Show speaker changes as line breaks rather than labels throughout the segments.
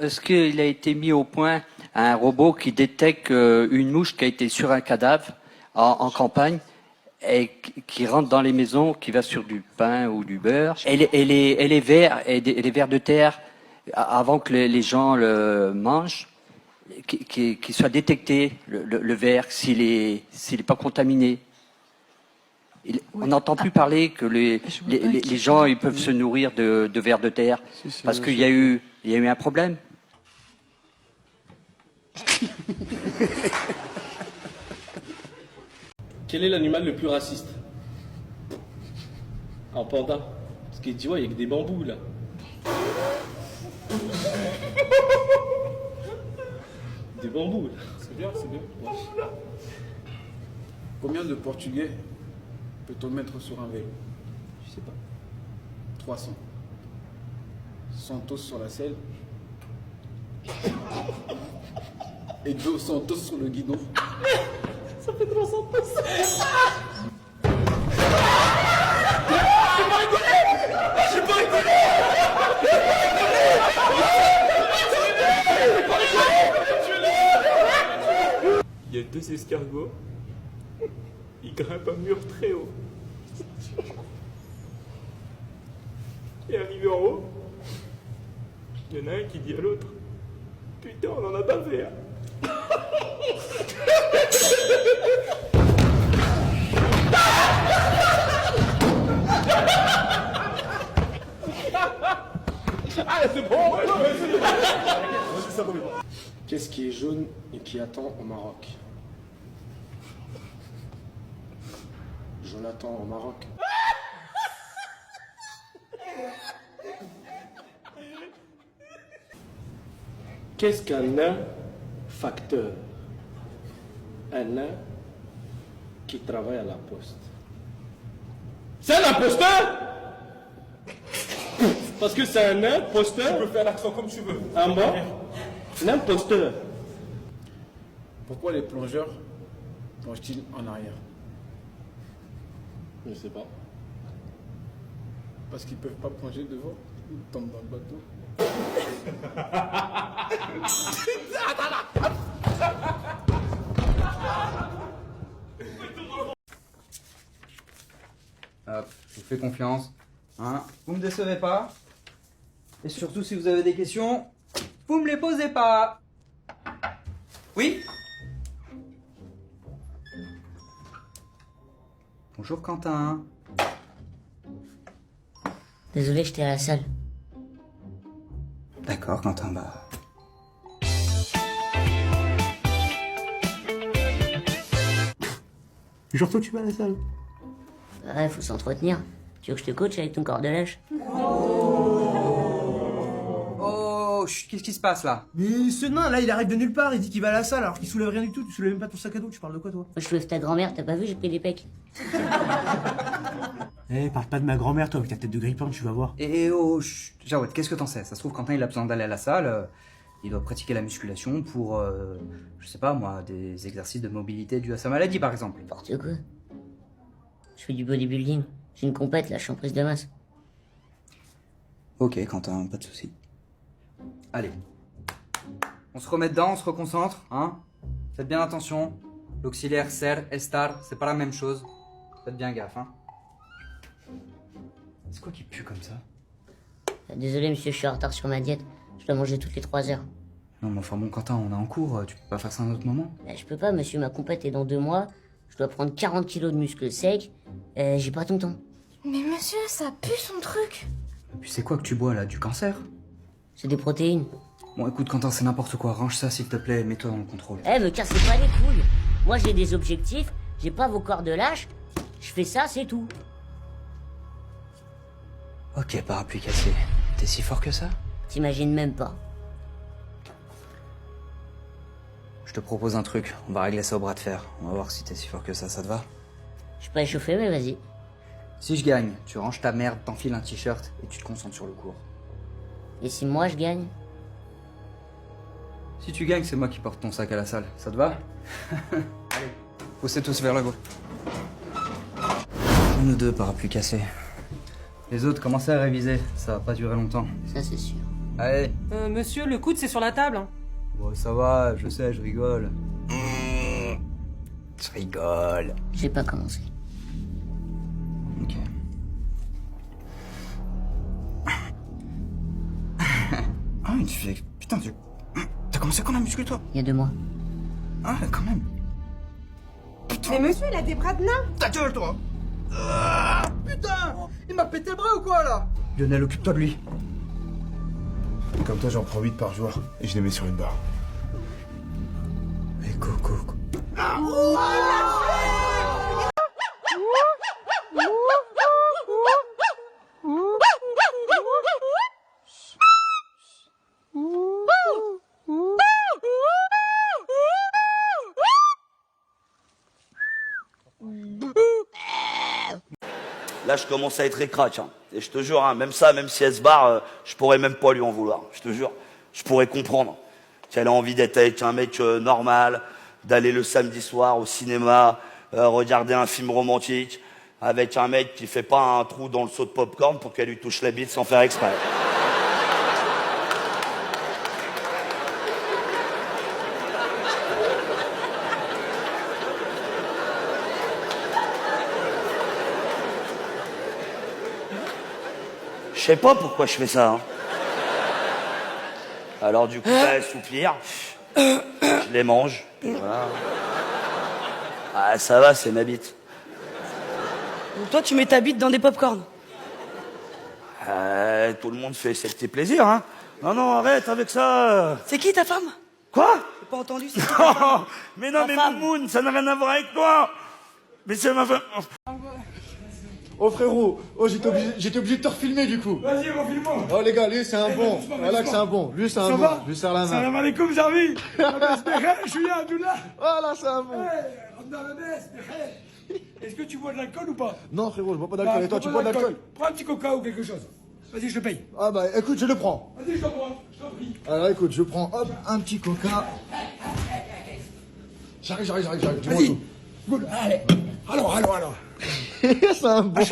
parce qu'il a été mis au point un robot qui détecte une mouche qui a été sur un cadavre en campagne et qui rentre dans les maisons, qui va sur du pain ou du beurre. Et les vers de terre, avant que les gens le mangent, qu'il soit détecté, le ver, s'il est pas contaminé. On n'entend plus parler que les gens ils peuvent se nourrir de vers de terre, parce qu'il y a eu un problème.
Quel est l'animal le plus raciste? Un panda. Parce que tu vois, il y a que des bambous là. Des bambous là.
C'est bien, c'est bien. Combien de Portugais peut-on mettre sur un vélo?
Je sais pas.
300. Santos sur la selle. Et 200 sur le guidon.
Ça fait 300 pouces. J'ai pas rigolé.
Il y a 2 escargots. Ils grimpent un mur très haut. Et arrivé en haut, il y en a un qui dit à l'autre: putain, on en a bavé, hein.
Ah, c'est bon.
Qu'est-ce qui est jaune et qui attend au Maroc? Jonathan au Maroc.
Qu'est-ce qu'un nain facteur? Un nain qui travaille à la poste. C'est un imposteur? Parce que c'est un nain posteur.
Tu peux faire l'accent comme tu veux.
Un bon imposteur.
Pourquoi les plongeurs plongent-ils en arrière?
Je sais pas.
Parce qu'ils peuvent pas plonger devant, ils tombent dans le bateau.
Hop, je vous fais confiance. Hein, vous me décevez pas. Et surtout, si vous avez des questions, vous me les posez pas. Oui? Bonjour Quentin.
Désolé, j'étais à la salle.
D'accord Quentin, bah...
Genre toi tu vas à la salle?
Ouais, faut s'entretenir. Tu veux que je te coach avec ton corps de lâche?
Oh, chut, qu'est-ce qui se passe là?
Mais ce nain là il arrive de nulle part, il dit qu'il va à la salle alors qu'il soulève rien du tout, tu soulèves même pas ton sac à dos, tu parles de quoi toi?
Moi, je soulève ta grand-mère, t'as pas vu, j'ai pris des pecs.
Eh, parle pas de ma grand-mère toi avec ta tête de grippin, tu vas voir.
Et oh, chut, Jawed, qu'est-ce que t'en sais? Ça se trouve Quentin il a besoin d'aller à la salle, il doit pratiquer la musculation pour, je sais pas moi, des exercices de mobilité dus à sa maladie par exemple.
N'importe quoi. Je fais du bodybuilding. J'ai une compète là, je suis en prise de masse.
Ok Quentin, pas de soucis. Allez. On se remet dedans, on se reconcentre, hein? Faites bien attention. L'auxiliaire ser, estar, c'est pas la même chose. Faites bien gaffe, hein? C'est quoi qui pue comme ça?
Désolé monsieur, je suis en retard sur ma diète. Je dois manger toutes les 3 heures.
Non mais enfin bon Quentin, on est en cours, tu peux pas faire ça à un autre moment?
Je peux pas monsieur, ma compète est dans 2 mois. Je dois prendre 40 kilos de muscles secs. J'ai pas ton temps.
Mais monsieur, ça pue son truc.
Et puis c'est quoi que tu bois là? Du cancer?
C'est des protéines.
Bon écoute Quentin, c'est n'importe quoi, range ça s'il te plaît, mets-toi dans le contrôle.
Me cassez pas les couilles. Moi j'ai des objectifs, j'ai pas vos corps de lâche. Je fais ça, c'est tout.
Ok, parapluie cassé. T'es si fort que ça?
T'imagines même pas.
Je te propose un truc, on va régler ça au bras de fer. On va voir si t'es si fort que ça te va?
Je suis pas échauffé, mais vas-y.
Si je gagne, tu ranges ta merde, t'enfiles un t-shirt et tu te concentres sur le cours.
Et si moi je gagne?
Si tu gagnes, c'est moi qui porte ton sac à la salle. Ça te va? Allez, poussez tous vers le haut. Nous deux, parapluie cassé. Les autres, commencez à réviser. Ça va pas durer longtemps.
Ça c'est sûr.
Allez.
Monsieur, le coude, c'est sur la table. Hein.
Bon, ça va, je sais, je rigole. Je rigole.
J'ai pas commencé.
Ok. Ah, mais tu fais... Putain, t'as commencé quand la muscu, toi?
Il y a 2 mois.
Ah, quand même.
Mais monsieur, il a des bras de nain.
Ta gueule, toi. Putain, il m'a pété le bras ou quoi, là? Lionel, occupe-toi de lui.
Comme toi, j'en prends 8 par jour et je les mets sur une barre.
Mais Coco...
Là, je commence à être écrache. Hein. Et je te jure, hein, même ça, même si elle se barre, je pourrais même pas lui en vouloir. Je te jure, je pourrais comprendre qu'elle a envie d'être avec un mec normal, d'aller le samedi soir au cinéma, regarder un film romantique, avec un mec qui fait pas un trou dans le seau de popcorn pour qu'elle lui touche la bite sans faire exprès. Je sais pas pourquoi je fais ça. Hein. Alors du coup, elle soupire, je les mange, et voilà. Ah, ça va, c'est ma bite.
Donc toi, tu mets ta bite dans des pop-corn.
Tout le monde fait ses petits plaisirs, hein. Non, non, arrête avec ça.
C'est qui ta femme?
Quoi?
J'ai pas entendu, c'est qui?
Mais non,
Ta
mais
femme.
Moumoun, ça n'a rien à voir avec toi. Mais c'est ma femme.
Oh frérot, oh j'étais obligé de te refilmer du coup.
Vas-y, refile-moi.
Oh les gars, lui c'est un bon. Voilà que c'est un bon. Lui c'est un bon.
va
Je lui serre la main.
Salam alaikum, Jarvi. Je suis là, Abdullah.
Voilà, c'est un bon.
Est-ce que tu bois de l'alcool ou pas?
Non frérot, je bois pas d'alcool. Et toi, tu bois de l'alcool?
Prends un petit coca ou quelque chose. Vas-y, je te paye.
Ah bah écoute, je le prends.
Vas-y, je t'en prends, je t'en prie.
Alors écoute, je prends hop un petit coca. J'arrive. Dis-moi
Vas-y.
tout.
Good, allez. Alors.
C'est un bon.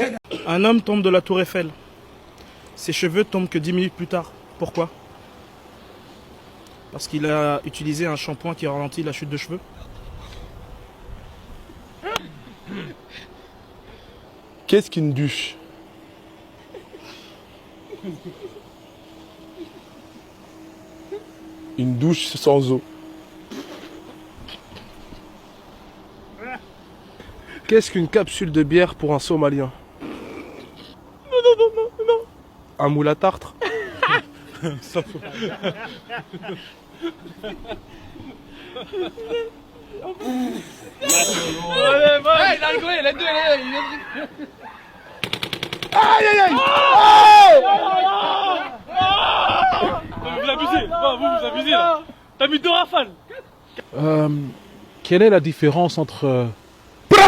Un homme tombe de la tour Eiffel. Ses cheveux tombent que 10 minutes plus tard. Pourquoi? Parce qu'il a utilisé un shampoing qui ralentit la chute de cheveux.
Qu'est-ce qu'une douche? Une douche sans eau. Qu'est-ce qu'une capsule de bière pour un Somalien? Non. Un moule à tartre.
Vous abusez là. T'as mis 2 rafales.
Quelle est la différence entre...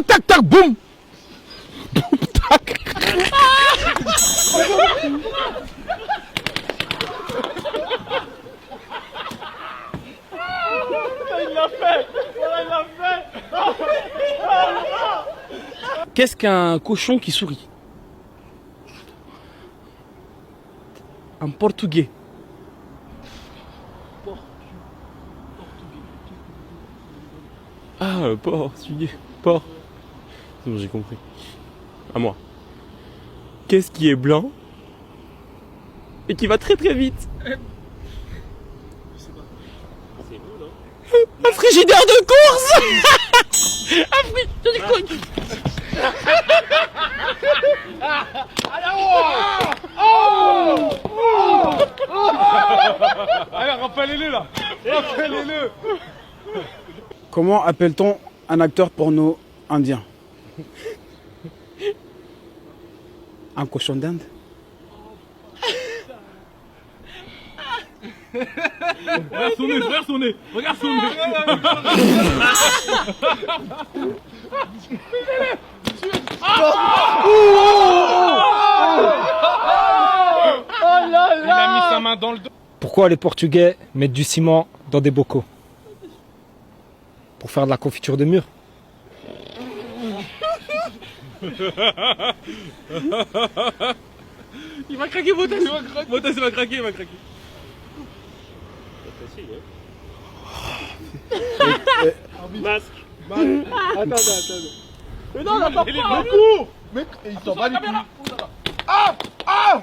Tac tac boum. Boum tac.
Il l'a fait.
Qu'est-ce qu'un cochon qui sourit? Un portugais. Ah, portugais. C'est bon, j'ai compris. À moi. Qu'est-ce qui est blanc et qui va très très vite? Un frigidaire de course. Un frigidaire de course.
Allez, rappelez-le là. Rappelez-le.
Comment appelle-t-on un acteur porno indien? Un cochon d'Inde?
Regarde son nez. Regarde son nez. Il a mis sa main dans le dos.
Pourquoi les Portugais mettent du ciment dans des bocaux? Pour faire de la confiture de mûre.
Il va craquer, Bottas, il va craquer.
Masque.
Attendez. Mais non, on n'a pas beaucoup. Mec, il s'en va les couilles. Ah! Ah!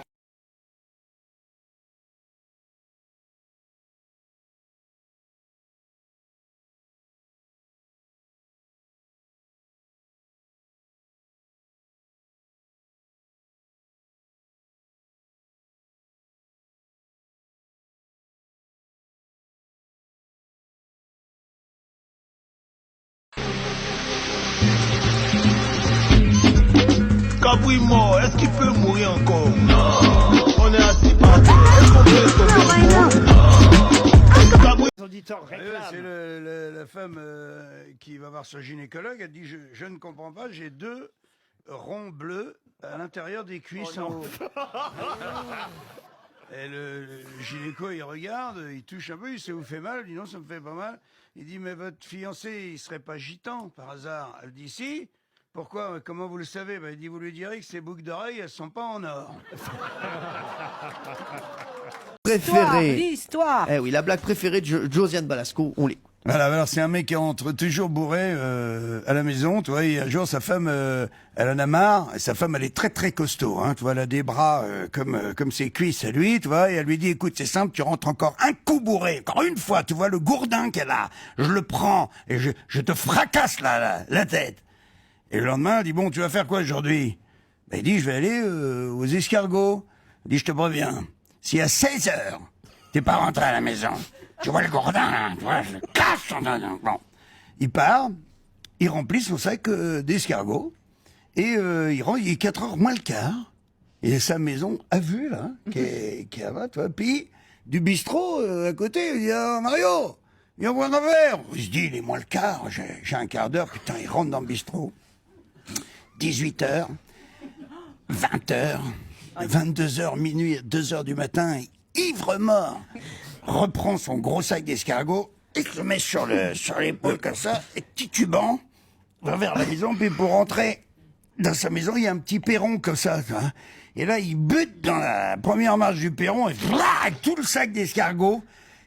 Cabri mort, est-ce qu'il peut mourir encore? Non. On est assis par terre. Est-ce qu'on peut tomber?
Les auditeurs réclament. C'est la femme qui va voir son gynécologue. Elle dit je ne comprends pas, j'ai 2 ronds bleus à l'intérieur des cuisses en haut. Et le gynéco, il regarde, il touche un peu, il dit, ça vous fait mal? Il dit non, ça me fait pas mal. Il dit mais votre fiancé, il serait pas gitan par hasard? Elle dit si. Pourquoi? Comment vous le savez? Il dit, vous lui direz que ses boucles d'oreilles, elles sont pas en or.
Préférée.
L'histoire.
Eh oui, la blague préférée de Josiane Balasco, on l'écoute.
Voilà, alors c'est un mec qui rentre toujours bourré à la maison, tu vois, et un jour sa femme, elle en a marre, et sa femme elle est très très costaud, hein, tu vois, elle a des bras comme ses cuisses à lui, tu vois, et elle lui dit, écoute, c'est simple, tu rentres encore un coup bourré, encore une fois, tu vois, le gourdin qu'elle a, je le prends, et je te fracasse la tête. Et le lendemain, elle dit, bon, tu vas faire quoi aujourd'hui? Ben, il dit, je vais aller aux escargots. Il dit, je te préviens, si à 16h, t'es pas rentré à la maison, tu vois le gourdin, hein, tu vois, je le casse. Bon. Il part, il remplit son sac d'escargots, et il est 4h moins le quart. Et sa maison à vue, là, qui est là-bas, tu vois. Puis, du bistrot à côté, il dit, ah, Mario, viens boire un verre. Il se dit, il est moins le quart, j'ai un quart d'heure, putain, il rentre dans le bistrot. 18h, 20h, 22h, minuit, 2h du matin, ivre mort, reprend son gros sac d'escargots, et se met sur l'épaule comme ça, et titubant, va vers la maison, puis pour rentrer dans sa maison, il y a un petit perron comme ça, hein. Et là, il bute dans la première marche du perron, et avec tout le sac d'escargots,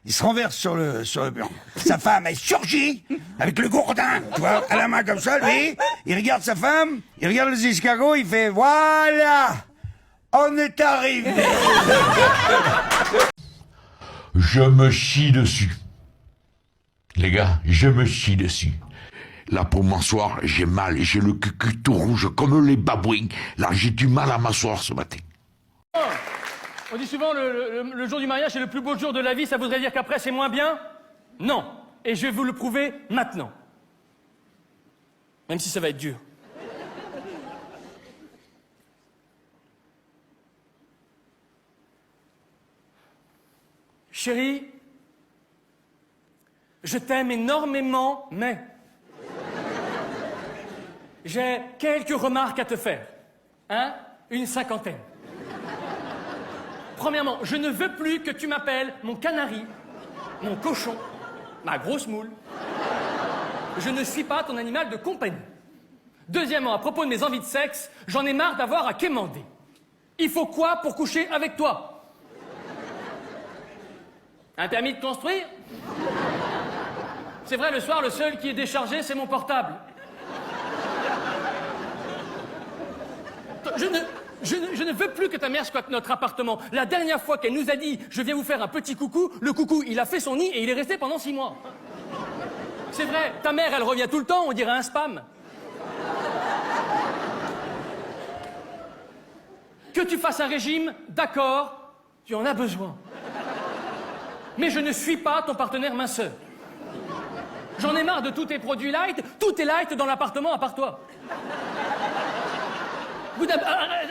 il se renverse sur le perron. Sa femme, elle surgit avec le gourdin, tu vois, à la main comme ça, lui. Il regarde sa femme, il regarde les escargots, il fait, voilà, on est arrivé.
Je me chie dessus. Les gars, je me chie dessus. Là, pour m'asseoir, j'ai mal, j'ai le cul tout rouge comme les babouins. Là, j'ai du mal à m'asseoir ce matin.
On dit souvent le jour du mariage est le plus beau jour de la vie, ça voudrait dire qu'après c'est moins bien? Non. Et je vais vous le prouver maintenant. Même si ça va être dur. Chérie, je t'aime énormément, mais j'ai quelques remarques à te faire. Hein? Une 50aine. Premièrement, je ne veux plus que tu m'appelles mon canari, mon cochon, ma grosse moule. Je ne suis pas ton animal de compagnie. Deuxièmement, à propos de mes envies de sexe, j'en ai marre d'avoir à quémander. Il faut quoi pour coucher avec toi? Un permis de construire? C'est vrai, le soir, le seul qui est déchargé, c'est mon portable. Je ne veux plus que ta mère squatte notre appartement. La dernière fois qu'elle nous a dit « je viens vous faire un petit coucou », le coucou, il a fait son nid et il est resté pendant 6 mois. C'est vrai, ta mère, elle revient tout le temps, on dirait un spam. Que tu fasses un régime, d'accord, tu en as besoin. Mais je ne suis pas ton partenaire minceur. J'en ai marre de tous tes produits light, tout est light dans l'appartement à part toi.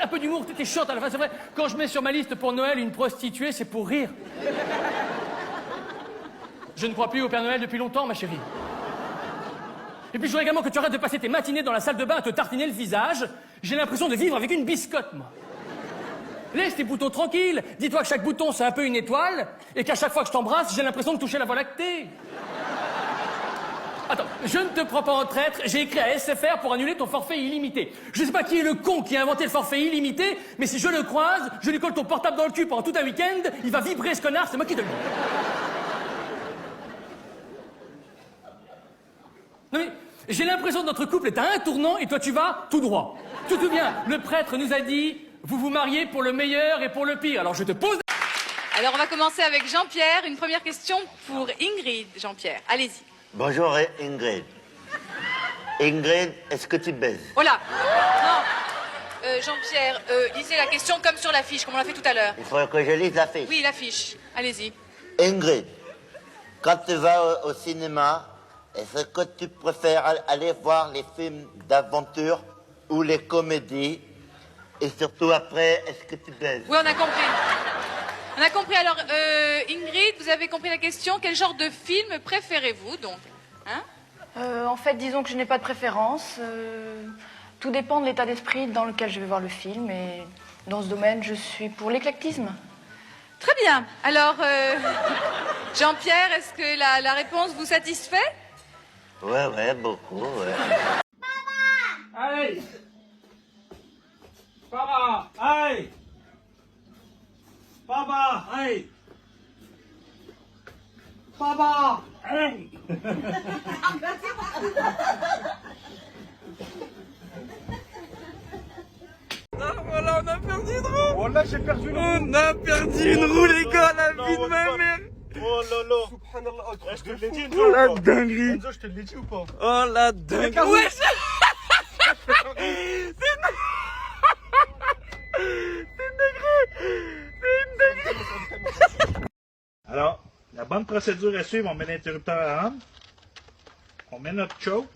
Un peu d'humour, t'es chiante à la fin, c'est vrai. Quand je mets sur ma liste pour Noël une prostituée, c'est pour rire. Je ne crois plus au Père Noël depuis longtemps, ma chérie. Et puis je voudrais également que tu arrêtes de passer tes matinées dans la salle de bain à te tartiner le visage. J'ai l'impression de vivre avec une biscotte, moi. Laisse tes boutons tranquilles. Dis-toi que chaque bouton, c'est un peu une étoile, et qu'à chaque fois que je t'embrasse, j'ai l'impression de toucher la Voie lactée. Attends, je ne te prends pas en traître, j'ai écrit à SFR pour annuler ton forfait illimité. Je sais pas qui est le con qui a inventé le forfait illimité, mais si je le croise, je lui colle ton portable dans le cul pendant tout un week-end, il va vibrer ce connard, c'est moi qui te le dis. Non mais, j'ai l'impression que notre couple est à un tournant et toi tu vas tout droit. Tu te souviens, le prêtre nous a dit, vous vous mariez pour le meilleur et pour le pire. Alors je te pose...
Alors on va commencer avec Jean-Pierre. Une première question pour Ingrid, Jean-Pierre. Allez-y.
Bonjour Ingrid. Ingrid, est-ce que tu baises?
Oh là. Non. Jean-Pierre, lisez la question comme sur l'affiche, comme on l'a fait tout à l'heure.
Il faut que je lise l'affiche.
Oui, l'affiche. Allez-y.
Ingrid, quand tu vas au cinéma, est-ce que tu préfères aller voir les films d'aventure ou les comédies? Et surtout après, est-ce que tu baises?
Oui, on a compris. On a compris. Alors, Ingrid, vous avez compris la question. Quel genre de film préférez-vous, donc, hein?
En fait, disons que je n'ai pas de préférence. Tout dépend de l'état d'esprit dans lequel je vais voir le film. Et dans ce domaine, je suis pour l'éclectisme.
Très bien. Alors, Jean-Pierre, est-ce que la réponse vous satisfait?
Ouais, beaucoup, ouais.
Allez. Papa, allez. Papa, allez. Papa, allez.
Ah, voilà, on a perdu une roue.
Oh là, j'ai perdu une roue.
On a perdu une roue, les gars, la vie de ma mère.
Oh là là. Subhanallah. Je te l'ai dit, Enzo.
Oh la dinguerie.
Enzo, je te l'ai dit ou pas?
Oh la dinguerie. Wesh.
Alors, la bonne procédure à suivre, on met l'interrupteur à on, on met notre choke,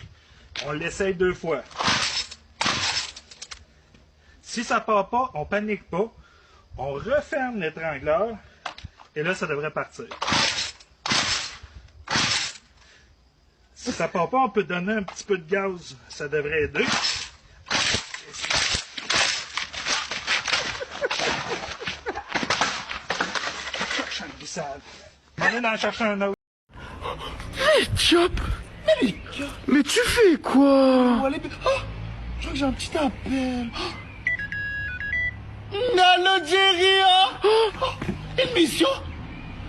on l'essaye 2 fois. Si ça part pas, on panique pas, on referme l'étrangleur, et là, ça devrait partir. Si ça part pas, on peut donner un petit peu de gaz, ça devrait aider. On est en chercher un autre.
Hey, Chop! Mais tu fais quoi?
Oh, je crois que j'ai un petit appel.
Allô, Jerry! Une mission?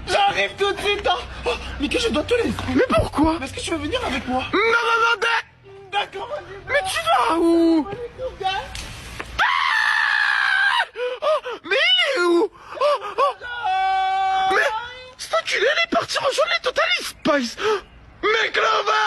J'arrive tout de suite!
Mais que je dois te laisser.
Mais pourquoi?
Est-ce que tu veux venir avec moi?
Non,
D'accord,
mais tu vas où? Mais il est où? Mais cet enculé, il est parti rejoindre les Total Spice! Mais Clover!